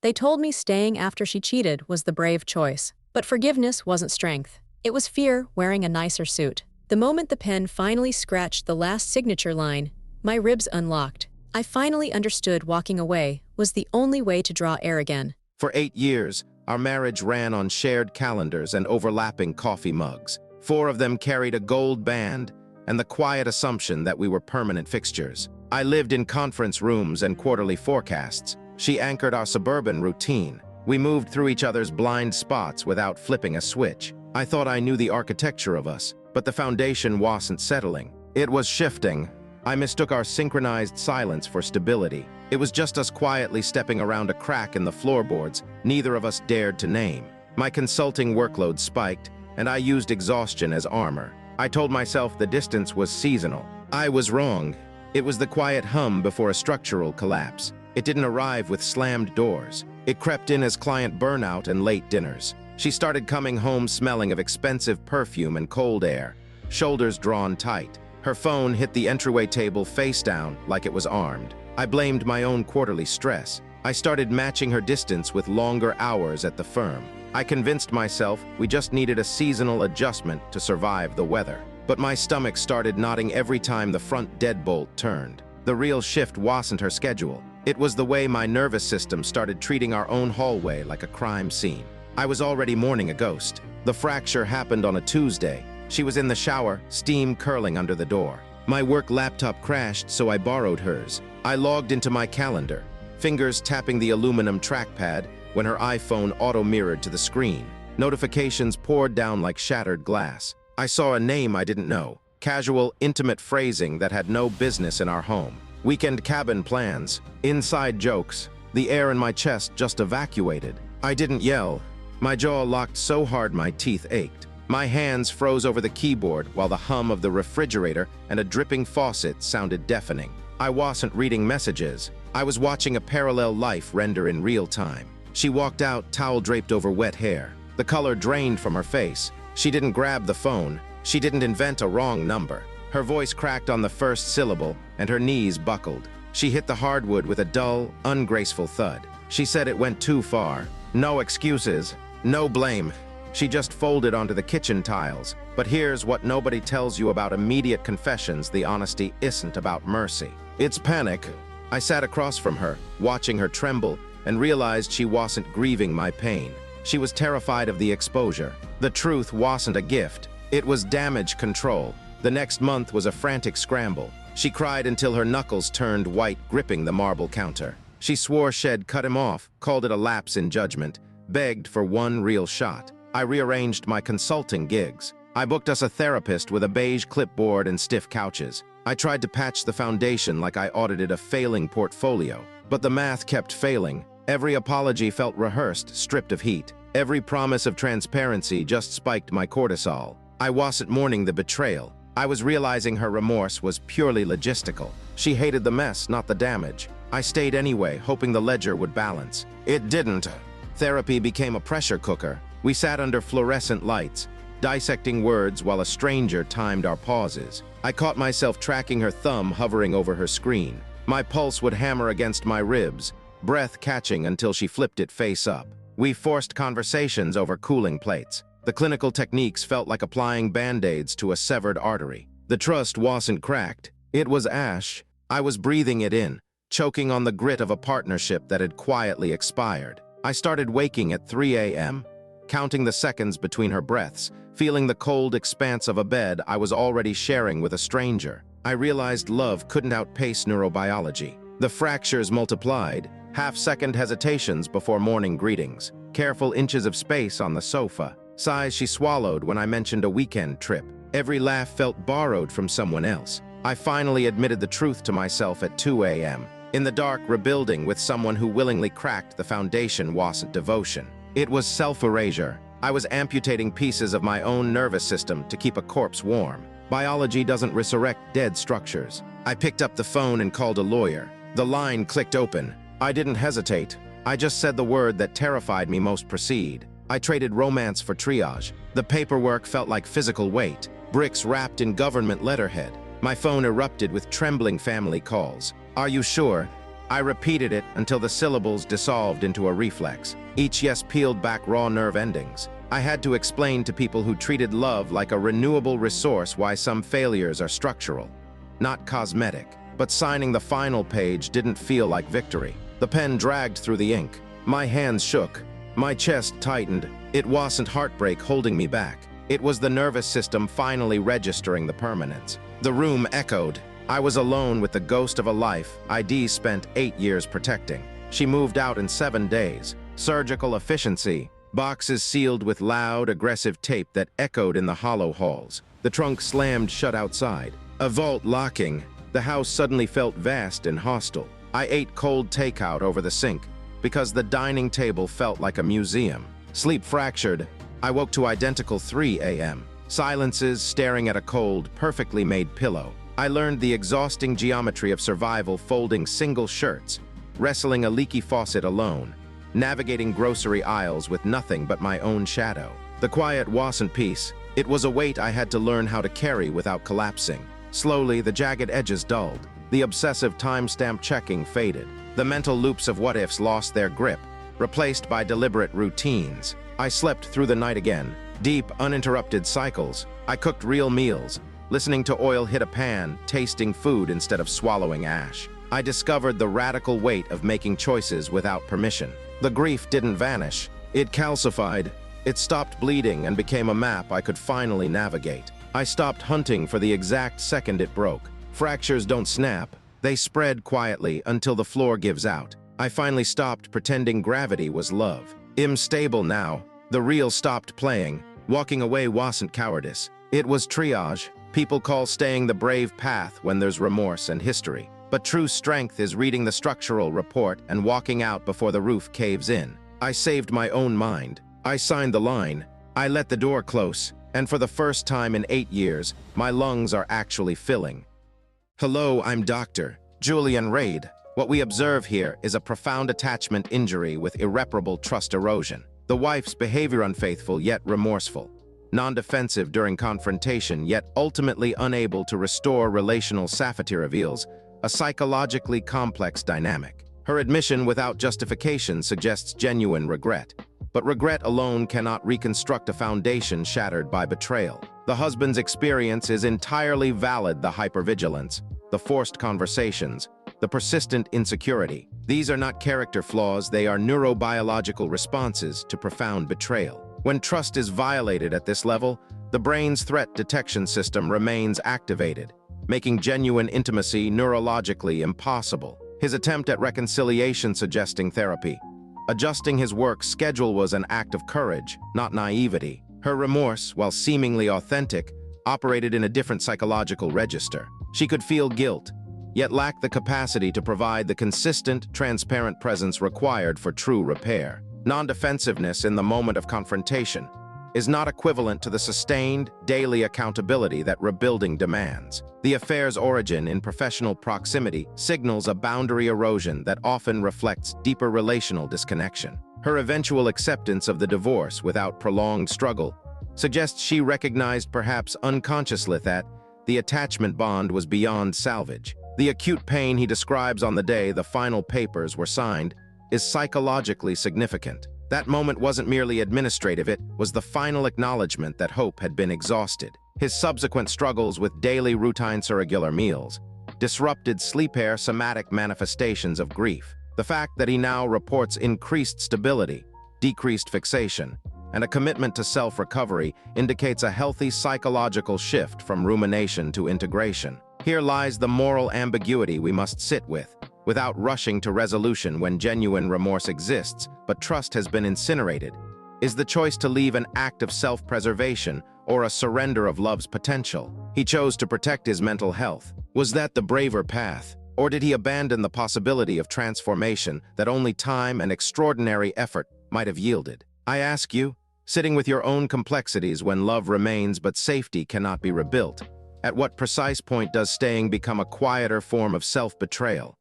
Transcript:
They told me staying after she cheated was the brave choice. But forgiveness wasn't strength. It was fear wearing a nicer suit. The moment the pen finally scratched the last signature line, my ribs unlocked. I finally understood walking away was the only way to draw air again. For 8 years, our marriage ran on shared calendars and overlapping coffee mugs. 4 of them carried a gold band and the quiet assumption that we were permanent fixtures. I lived in conference rooms and quarterly forecasts. She anchored our suburban routine. We moved through each other's blind spots without flipping a switch. I thought I knew the architecture of us, but the foundation wasn't settling. It was shifting. I mistook our synchronized silence for stability. It was just us quietly stepping around a crack in the floorboards neither of us dared to name. My consulting workload spiked, and I used exhaustion as armor. I told myself the distance was seasonal. I was wrong. It was the quiet hum before a structural collapse. It didn't arrive with slammed doors. It crept in as client burnout and late dinners. She started coming home smelling of expensive perfume and cold air, shoulders drawn tight. Her phone hit the entryway table face down like it was armed. I blamed my own quarterly stress. I started matching her distance with longer hours at the firm. I convinced myself we just needed a seasonal adjustment to survive the weather. But my stomach started knotting every time the front deadbolt turned. The real shift wasn't her schedule. It was the way my nervous system started treating our own hallway like a crime scene. I was already mourning a ghost. The fracture happened on a Tuesday. She was in the shower, steam curling under the door. My work laptop crashed, so I borrowed hers. I logged into my calendar, fingers tapping the aluminum trackpad when her iPhone auto-mirrored to the screen. Notifications poured down like shattered glass. I saw a name I didn't know. Casual, intimate phrasing that had no business in our home. Weekend cabin plans, inside jokes. The air in my chest just evacuated. I didn't yell. My jaw locked so hard my teeth ached. My hands froze over the keyboard while the hum of the refrigerator and a dripping faucet sounded deafening. I wasn't reading messages. I was watching a parallel life render in real time. She walked out, towel draped over wet hair. The color drained from her face. She didn't grab the phone. She didn't invent a wrong number. Her voice cracked on the first syllable, and her knees buckled. She hit the hardwood with a dull, ungraceful thud. She said it went too far. No excuses, no blame. She just folded onto the kitchen tiles. But here's what nobody tells you about immediate confessions: the honesty isn't about mercy. It's panic. I sat across from her, watching her tremble, and realized she wasn't grieving my pain. She was terrified of the exposure. The truth wasn't a gift. It was damage control. The next month was a frantic scramble. She cried until her knuckles turned white, gripping the marble counter. She swore she'd cut him off, called it a lapse in judgment, begged for one real shot. I rearranged my consulting gigs. I booked us a therapist with a beige clipboard and stiff couches. I tried to patch the foundation like I audited a failing portfolio. But the math kept failing. Every apology felt rehearsed, stripped of heat. Every promise of transparency just spiked my cortisol. I wasn't mourning the betrayal. I was realizing her remorse was purely logistical. She hated the mess, not the damage. I stayed anyway, hoping the ledger would balance. It didn't. Therapy became a pressure cooker. We sat under fluorescent lights, dissecting words while a stranger timed our pauses. I caught myself tracking her thumb hovering over her screen. My pulse would hammer against my ribs, breath catching until she flipped it face up. We forced conversations over cooling plates. The clinical techniques felt like applying band-aids to a severed artery. The trust wasn't cracked. It was ash. I was breathing it in, choking on the grit of a partnership that had quietly expired. I started waking at 3 a.m., counting the seconds between her breaths, feeling the cold expanse of a bed I was already sharing with a stranger. I realized love couldn't outpace neurobiology. The fractures multiplied, half-second hesitations before morning greetings, careful inches of space on the sofa, sighs she swallowed when I mentioned a weekend trip. Every laugh felt borrowed from someone else. I finally admitted the truth to myself at 2 a.m. In the dark, rebuilding with someone who willingly cracked the foundation wasn't devotion. It was self-erasure. I was amputating pieces of my own nervous system to keep a corpse warm. Biology doesn't resurrect dead structures. I picked up the phone and called a lawyer. The line clicked open. I didn't hesitate. I just said the word that terrified me most: proceed. I traded romance for triage. The paperwork felt like physical weight, bricks wrapped in government letterhead. My phone erupted with trembling family calls. Are you sure? I repeated it until the syllables dissolved into a reflex. Each yes peeled back raw nerve endings. I had to explain to people who treated love like a renewable resource why some failures are structural, not cosmetic. But signing the final page didn't feel like victory. The pen dragged through the ink. My hands shook. My chest tightened. It wasn't heartbreak holding me back. It was the nervous system finally registering the permanence. The room echoed. I was alone with the ghost of a life ID spent 8 years protecting. She moved out in 7 days. Surgical efficiency. Boxes sealed with loud, aggressive tape that echoed in the hollow halls. The trunk slammed shut outside. A vault locking. The house suddenly felt vast and hostile. I ate cold takeout over the sink because the dining table felt like a museum. Sleep fractured. I woke to identical 3 a.m. Silences staring at a cold, perfectly made pillow. I learned the exhausting geometry of survival folding single shirts, wrestling a leaky faucet alone, navigating grocery aisles with nothing but my own shadow. The quiet wasn't peace. It was a weight I had to learn how to carry without collapsing. Slowly, the jagged edges dulled. The obsessive timestamp checking faded. The mental loops of what-ifs lost their grip, replaced by deliberate routines. I slept through the night again. Deep, uninterrupted cycles. I cooked real meals, listening to oil hit a pan, tasting food instead of swallowing ash. I discovered the radical weight of making choices without permission. The grief didn't vanish. It calcified. It stopped bleeding and became a map I could finally navigate. I stopped hunting for the exact second it broke. Fractures don't snap. They spread quietly until the floor gives out. I finally stopped pretending gravity was love. I'm stable now. The reel stopped playing. Walking away wasn't cowardice. It was triage. People call staying the brave path when there's remorse and history. But true strength is reading the structural report and walking out before the roof caves in. I saved my own mind. I signed the line. I let the door close. And for the first time in 8 years, my lungs are actually filling. Hello, I'm Dr. Julian Reed. What we observe here is a profound attachment injury with irreparable trust erosion. The wife's behavior unfaithful yet remorseful. Non-defensive during confrontation yet ultimately unable to restore relational safety reveals a psychologically complex dynamic. Her admission without justification suggests genuine regret. But regret alone cannot reconstruct a foundation shattered by betrayal. The husband's experience is entirely valid: the hypervigilance, the forced conversations, the persistent insecurity. These are not character flaws, they are neurobiological responses to profound betrayal. When trust is violated at this level, the brain's threat detection system remains activated, making genuine intimacy neurologically impossible. His attempt at reconciliation suggesting therapy. Adjusting his work schedule was an act of courage, not naivety. Her remorse, while seemingly authentic, operated in a different psychological register. She could feel guilt, yet lacked the capacity to provide the consistent, transparent presence required for true repair. Non-defensiveness in the moment of confrontation is not equivalent to the sustained, daily accountability that rebuilding demands. The affair's origin in professional proximity signals a boundary erosion that often reflects deeper relational disconnection. Her eventual acceptance of the divorce without prolonged struggle suggests she recognized, perhaps unconsciously, that the attachment bond was beyond salvage. The acute pain he describes on the day the final papers were signed is psychologically significant. That moment wasn't merely administrative, it was the final acknowledgement that hope had been exhausted. His subsequent struggles with daily routine irregular meals disrupted somatic manifestations of grief. The fact that he now reports increased stability, decreased fixation, and a commitment to self-recovery indicates a healthy psychological shift from rumination to integration. Here lies the moral ambiguity we must sit with, without rushing to resolution when genuine remorse exists, but trust has been incinerated. Is the choice to leave an act of self-preservation or a surrender of love's potential? He chose to protect his mental health. Was that the braver path? Or did he abandon the possibility of transformation that only time and extraordinary effort might have yielded? I ask you, sitting with your own complexities when love remains but safety cannot be rebuilt, at what precise point does staying become a quieter form of self-betrayal?